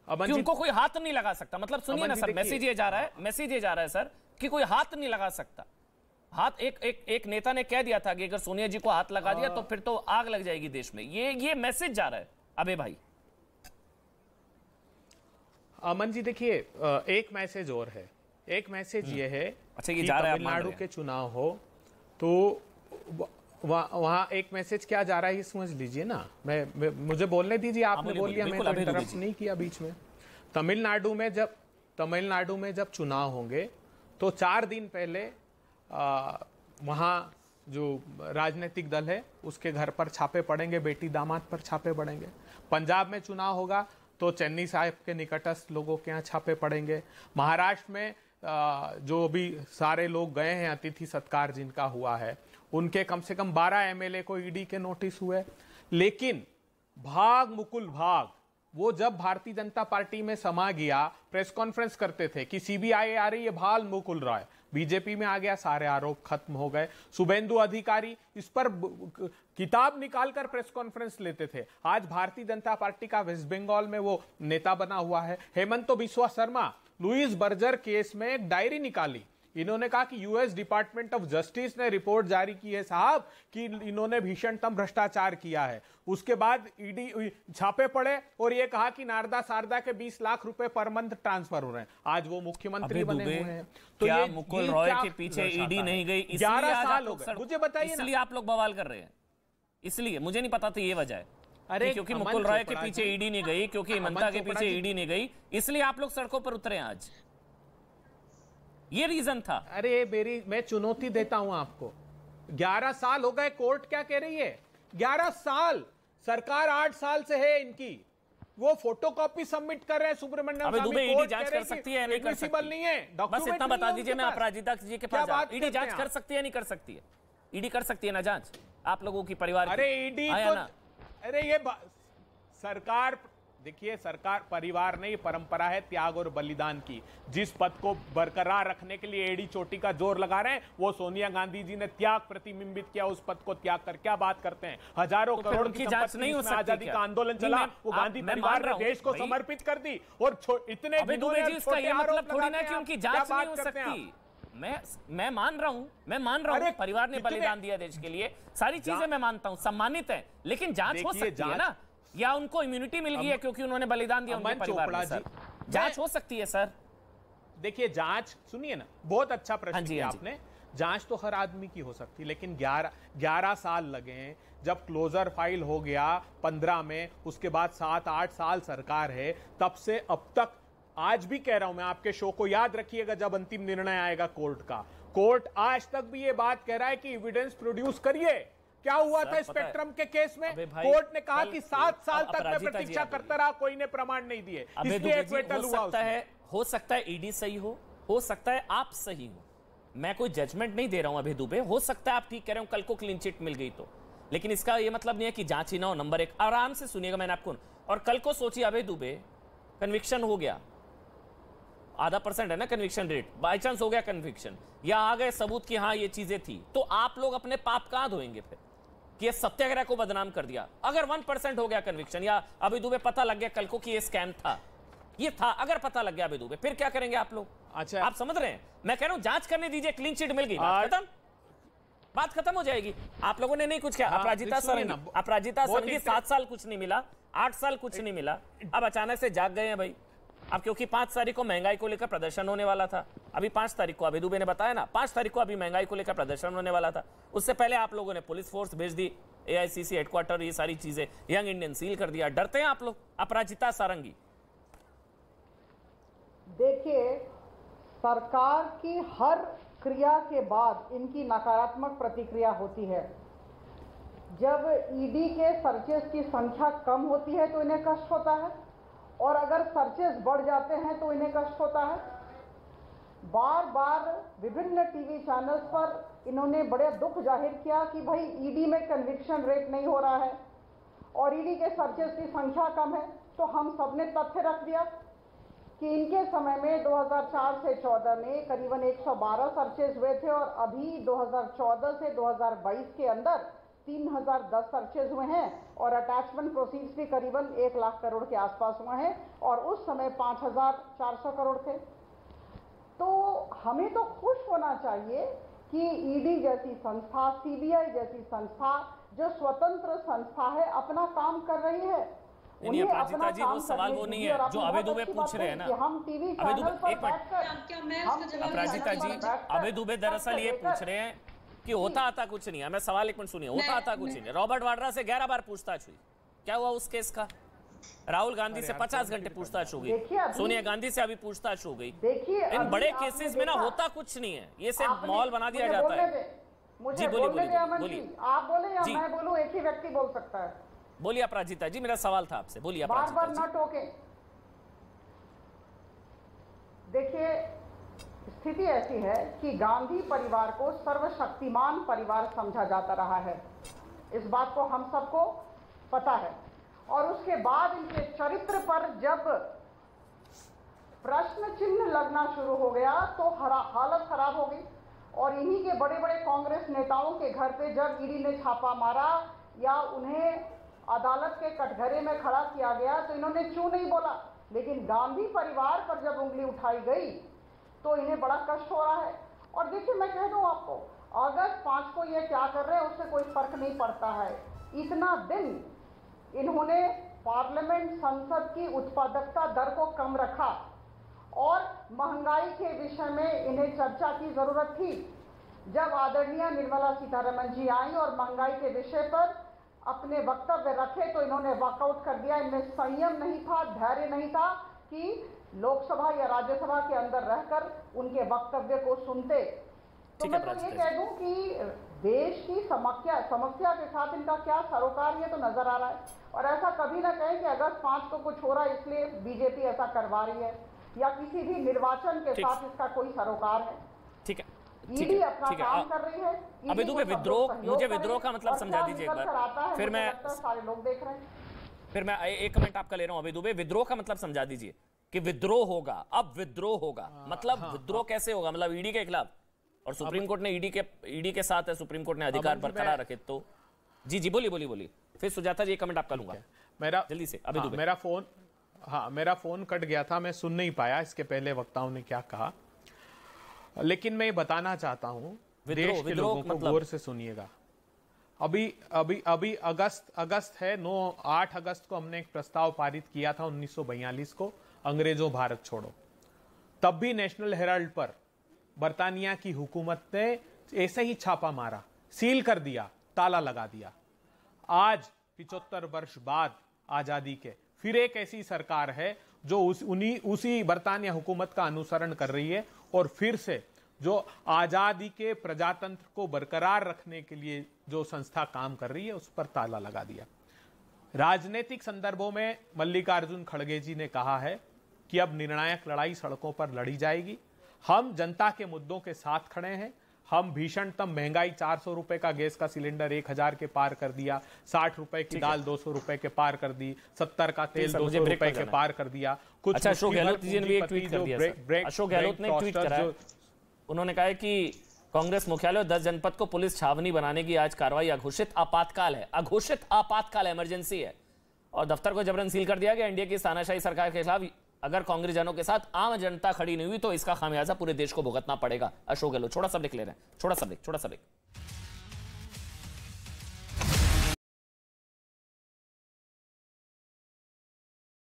कि उनको कोई हाथ नहीं लगा सकता। मतलब सुनिए ना सर, मैसेज ये जा रहा है सर कि कोई हाथ नहीं लगा सकता। हाथ एक नेता ने कह दिया था कि अगर सोनिया जी को हाथ लगा दिया तो फिर तो आग लग जाएगी देश में। ये मैसेज जा रहा है अबे भाई। अमन जी देखिए, एक मैसेज और है। एक मैसेज ये है, अच्छा ये जा रहा है, तमिलनाडु के चुनाव हो तो वहां एक मैसेज क्या जा रहा है ये समझ लीजिए ना। मुझे बोलने दीजिए, आपने बोल लिया, मैं तो इंटरप्ट नहीं किया बीच में। तमिलनाडु में जब चुनाव होंगे तो 4 दिन पहले वहां जो राजनीतिक दल है उसके घर पर छापे पड़ेंगे, बेटी दामाद पर छापे पड़ेंगे। पंजाब में चुनाव होगा तो चन्नी साहब के निकटस्थ लोगों के यहाँ छापे पड़ेंगे। महाराष्ट्र में जो भी सारे लोग गए हैं, अतिथि सत्कार जिनका हुआ है, उनके कम से कम 12 एमएलए को ईडी के नोटिस हुए। लेकिन मुकुल भाग वो जब भारतीय जनता पार्टी में समा गया, प्रेस कॉन्फ्रेंस करते थे कि सीबीआई आ रही है, भाल मुकुल रॉय बीजेपी में आ गया, सारे आरोप खत्म हो गए। शुभेंदु अधिकारी इस पर किताब निकालकर प्रेस कॉन्फ्रेंस लेते थे। आज भारतीय जनता पार्टी का वेस्ट बंगाल में वो नेता बना हुआ है। Hemanta Biswa Sarma Louis Berger case में एक डायरी निकाली। इन्होंने कहा कि यूएस डिपार्टमेंट ऑफ जस्टिस ने रिपोर्ट जारी की है साहब कि इन्होंने भीषणतम भ्रष्टाचार किया है। उसके बाद ईडी छापे पड़े और ये कहा कि नारदा शारदा के 20 लाख रुपए पर मंथ ट्रांसफर हो रहे हैं। आज वो मुख्यमंत्री बने हुए हैं। तो क्या मुकुल रॉय के पीछे ईडी नहीं गई? 11 साल हो गए, मुझे बताइए, इसलिए आप लोग बवाल कर रहे हैं। इसलिए मुझे नहीं पता था ये वजह है। अरे क्योंकि मुकुल रॉय के पीछे ईडी नहीं गई, क्योंकि ममता के पीछे ईडी नहीं गई, इसलिए आप लोग सड़कों पर उतरे आज। ये रीजन था। अरे मैं चुनौती देता हूं आपको। 11 साल हो गए, कोर्ट क्या कह रही है? 11 साल, सरकार 8 साल से है इनकी। वो फोटोकॉपी सबमिट कर रहे हैं सुब्रमण्यम स्वामी। दुबे ईडी जांच कर सकती है नहीं कर सकती? नहीं है, बस इतना बता दीजिए, मैं अपराजिता जी के पास। ईडी जांच कर सकती है नहीं कर सकती है? ईडी कर सकती है ना जांच आप लोगों की परिवार? अरे ईडी तो, अरे ये सरकार, देखिए सरकार परिवार नहीं, परंपरा है त्याग और बलिदान की। जिस पद को बरकरार रखने के लिए एड़ी चोटी का जोर लगा रहे हैं, वो सोनिया गांधी जी ने त्याग प्रतिबिंबित किया। उस पद को त्याग कर क्या बात करते हैं? हजारों करोड़ की जांच नहीं हो सकती? आजादी का आंदोलन चला, वो गांधी परिवार ने देश को समर्पित कर दी। और इतने मतलब थोड़ी ना कि उनकी जांच नहीं हो सकती। मैं मान रहा हूं परिवार ने बलिदान दिया देश के लिए, सारी चीजें मैं मानता हूं, सम्मानित है। लेकिन जांच हो सकती है ना? या उनको इम्यूनिटी मिल गई है क्योंकि उन्होंने बलिदान दिया उनके परिवार में? सर जांच हो सकती है सर। देखिए जांच, सुनिए ना, बहुत अच्छा प्रश्न किया आपने। जांच तो हर आदमी की हो सकती है, लेकिन 11 साल लगे हैं। जब क्लोजर फाइल हो गया 15 में, उसके बाद 7-8 साल सरकार है, तब से अब तक। आज भी कह रहा हूं मैं, आपके शो को याद रखिएगा जब अंतिम निर्णय आएगा कोर्ट का। कोर्ट आज तक भी ये बात कह रहा है कि एविडेंस प्रोड्यूस करिए। क्या हुआ था स्पेक्ट्रम के केस में? कोर्ट ने कहा कि 7 साल तक मैं प्रतीक्षा करता रहा, कोई ने प्रमाण नहीं दिए, इसलिए एक्विटल हुआ। हो सकता है ईडी सही हो सकता है आप सही हो। मैं कोई जजमेंट नहीं दे रहा हूं अभय दुबे। हो सकता है आप ठीक कह रहे हो, कल को क्लीन चिट मिल गई तो, लेकिन इसका यह मतलब नहीं है कि जांच ही ना हो। नंबर 1, आराम से सुनिएगा मैंने आपको। और कल को सोचिए अभय दुबे, कन्विक्शन हो गया, आधा % है ना कन्विक्शन रेट, बाई चांस हो गया कन्विक्शन, या आ गए सबूत कि हाँ ये चीजें थी, तो आप लोग अपने पाप कहां धोएंगे फिर कि ये सत्याग्रह को बदनाम कर दिया? अगर 1% हो गया कन्विक्शन, या अभय दुबे पता लग गया कल को कि ये स्कैम था, ये था, अगर पता लग गया अभय दुबे, फिर क्या करेंगे आप लोग? अच्छा, आप समझ रहे हैं? मैं कह रहा हूं जांच करने दीजिए, क्लीन चिट मिल गई, बात खत्म हो जाएगी। आप लोगों ने नहीं कुछ किया। अपराजिता सरंगी 7 साल कुछ नहीं मिला, 8 साल कुछ नहीं मिला, अब अचानक से जाग गए हैं भाई। अब क्योंकि 5 तारीख को महंगाई को लेकर प्रदर्शन होने वाला था, अभी 5 तारीख को अभय दुबे ने बताया ना, 5 तारीख को अभी महंगाई को लेकर प्रदर्शन होने वाला था। उससे पहले आप लोगों ने पुलिस फोर्स भेज दी, एआईसीसी हेडक्वार्टर, ये सारी चीजें, यंग इंडियन सील कर दिया। डरते हैं आप लोग? अपराजिता सारंगी, देखिए सरकार की हर क्रिया के बाद इनकी नकारात्मक प्रतिक्रिया होती है। जब ईडी के सर्चेस की संख्या कम होती है तो इन्हें कष्ट होता है, और अगर सर्चेस बढ़ जाते हैं तो इन्हें कष्ट होता है। बार बार विभिन्न टीवी चैनल्स पर इन्होंने बड़े दुख जाहिर किया कि भाई ईडी में कन्विक्शन रेट नहीं हो रहा है और ईडी के सर्चेस की संख्या कम है। तो हम सबने तथ्य रख दिया कि इनके समय में 2004 से 14 में करीबन 112 सर्चेस हुए थे, और अभी 2014 से 2022 के अंदर 3010 सर्चेज हुए हैं और अटैचमेंट प्रोसीड्स भी करीबन 1 लाख करोड़ के आसपास हुए हैं और उस समय 5400 करोड़ थे। तो हमें तो खुश होना चाहिए कि ईडी जैसी संस्था, सीबीआई जैसी संस्था जो स्वतंत्र संस्था है अपना काम कर रही है। नहीं अपराजिता जी, वो सवाल वो नहीं है जो अभय दुबे पूछ रहे हैं ना। हम टीवी चैनल पर बैठकर अपराजिता जी, अभय दुबे दरअसल ये पूछ रहे हैं कि होता आता कुछ नहीं है। मैं सवाल एक मिनट सुनिए, होता आता कुछ नहीं है। रॉबर्ट वाड्रा से 11 बार पूछताछ हुई, क्या हुआ उस केस का? राहुल गांधी से 50 घंटे पूछताछ हो गई, सोनिया गांधी से अभी पूछताछ हो गई। इन बड़े केसेस में ना होता कुछ नहीं है, ये सिर्फ माहौल बना दिया जाता है। जी बोलिए, आप बोले या मैं बोलूं? एक ही व्यक्ति बोल सकता है। बोलिए अपराजिता जी, मेरा सवाल था आपसे, बोलिए। बार बार ना टोके। देखिए, स्थिति ऐसी है कि गांधी परिवार को सर्वशक्तिमान परिवार समझा जाता रहा है, इस बात को हम सबको पता है। और उसके बाद इनके चरित्र पर जब प्रश्न चिन्ह लगना शुरू हो गया तो हालत खराब हो गई। और इन्हीं के बड़े बड़े कांग्रेस नेताओं के घर पे जब ईडी ने छापा मारा या उन्हें अदालत के कटघरे में खड़ा किया गया तो इन्होंने चूं नहीं बोला। लेकिन गांधी परिवार पर जब उंगली उठाई गई तो इन्हें बड़ा कष्ट हो रहा है। और देखिए, मैं कह दूं आपको, अगस्त 5 को ये क्या कर रहे हैं उससे कोई फर्क नहीं पड़ता है। इतना दिन इन्होंने पार्लियामेंट, संसद की उत्पादकता दर को कम रखा और महंगाई के विषय में इन्हें चर्चा की जरूरत थी। जब आदरणीय निर्मला सीतारमण जी आई और महंगाई के विषय पर अपने वक्तव्य रखे तो इन्होंने वॉकआउट कर दिया। इनमें संयम नहीं था, धैर्य नहीं था कि लोकसभा या राज्यसभा के अंदर रहकर उनके वक्तव्य को सुनते। तो मैं तो ये कह दूं कि देश की समस्या के साथ इनका क्या सरोकार ये तो नजर आ रहा है। और ऐसा कभी ना कहें कि अगस्त 5 को कुछ हो रहा है इसलिए बीजेपी ऐसा करवा रही है या किसी भी निर्वाचन के साथ इसका कोई सरोकार है। ठीक है, ईडी अपना काम कर रही है। अभी दुबे विद्रोह, मुझे विद्रोह का मतलब समझा दीजिए एक बार, फिर मैं सारे लोग देख रहे हैं। फिर मैं एक कमेंट आपका ले रहा हूं। अभी दुबे, विद्रोह का मतलब समझा दीजिए कि विद्रोह होगा, अब विद्रोह होगा, मतलब विद्रोह कैसे होगा? मतलब ईडी के खिलाफ, और सुप्रीम कोर्ट ने ईडी के साथ है, सुप्रीम कोर्ट ने अधिकार बरकरार रखे। तो जी बोलिए। फिर सुजाता जी, एक कमेंट आपका लूंगा मेरा जल्दी से। अभी दुबे, मेरा फोन कट गया था, मैं सुन नहीं पाया इसके पहले वक्ताओं ने क्या कहा, लेकिन मैं बताना चाहता हूं देश के लोगों को गौर से सुनिएगा। अभी अगस्त है, 8 अगस्त को हमने एक प्रस्ताव पारित किया था 1942 को, अंग्रेजों भारत छोड़ो। तब भी नेशनल हेराल्ड पर बर्तानिया की हुकूमत ने ऐसे ही छापा मारा, सील कर दिया, ताला लगा दिया। आज 75 वर्ष बाद आजादी के फिर एक ऐसी सरकार है जो उसी बर्तानिया हुकूमत का अनुसरण कर रही है और फिर से जो आजादी के प्रजातंत्र को बरकरार रखने के लिए जो संस्था काम कर रही है उस पर ताला लगा दिया। राजनीतिक संदर्भों में मल्लिकार्जुन खड़गे जी ने कहा है कि अब निर्णायक लड़ाई सड़कों पर लड़ी जाएगी। हम जनता के मुद्दों के साथ खड़े हैं। हम भीषणतम महंगाई, 400 रुपए का गैस का सिलेंडर 1000 के पार कर दिया, 60 रुपए की दाल 200 रुपए के पार कर दी, 70 का तेल 200 रुपए के पार कर दिया। कुछ अच्छा, अशोक गहलोत जी ने भी एक ट्वीट कर दिया। अशोक गहलोत ने ट्वीट करा, उन्होंने कहा है कि कांग्रेस मुख्यालय और 10 जनपद को पुलिस छावनी बनाने की आज कार्रवाई अघोषित आपातकाल है। अघोषित आपातकाल, इमरजेंसी है, और दफ्तर को जबरन सील कर दिया गया। इंडिया की तानाशाही सरकार के खिलाफ अगर कांग्रेस जनों के साथ आम जनता खड़ी नहीं हुई तो इसका खामियाजा पूरे देश को भुगतना पड़ेगा। अशोक गहलोत, छोटा सा लिख ले रहे हैं, छोटा सा लिख।